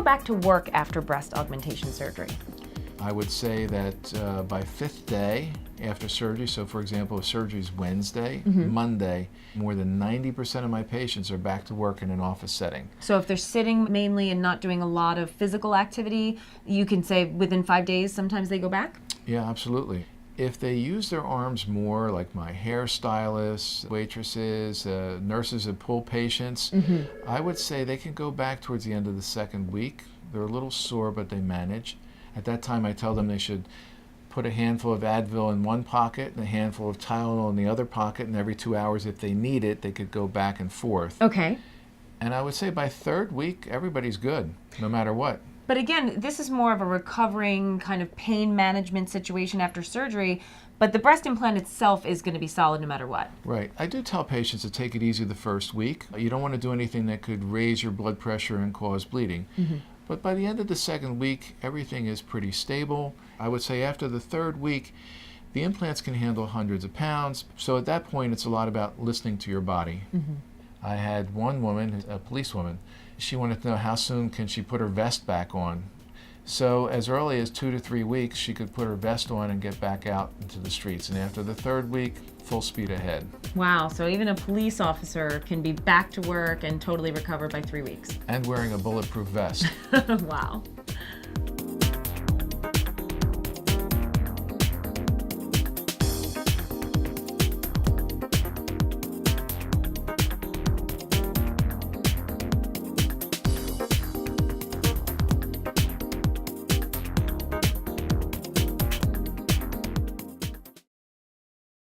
back to work after breast augmentation surgery? I would say that by 5th day after surgery, so for example, if surgery is Wednesday, Monday, more than 90% of my patients are back to work in an office setting. So if they're sitting mainly and not doing a lot of physical activity, you can say within 5 days, sometimes they go back? Yeah, absolutely. If they use their arms more, like my hairstylists, waitresses, nurses that pull patients, I would say they can go back towards the end of the 2nd week. They're a little sore, but they manage. At that time, I tell them they should put a handful of Advil in one pocket and a handful of Tylenol in the other pocket, and every 2 hours, if they need it, they could go back and forth. Okay. And I would say by 3rd week, everybody's good, no matter what. But again, this is more of a recovering kind of pain management situation after surgery, but the breast implant itself is going to be solid no matter what. Right. I do tell patients to take it easy the 1st week. You don't want to do anything that could raise your blood pressure and cause bleeding. But by the end of the 2nd week, everything is pretty stable. I would say after the 3rd week, the implants can handle hundreds of pounds. So at that point, it's a lot about listening to your body. I had one woman, a policewoman, she wanted to know how soon can she put her vest back on. So as early as 2 to 3 weeks, she could put her vest on and get back out into the streets. And after the 3rd week, full speed ahead. Wow, so even a police officer can be back to work and totally recover by 3 weeks. And wearing a bulletproof vest. Wow.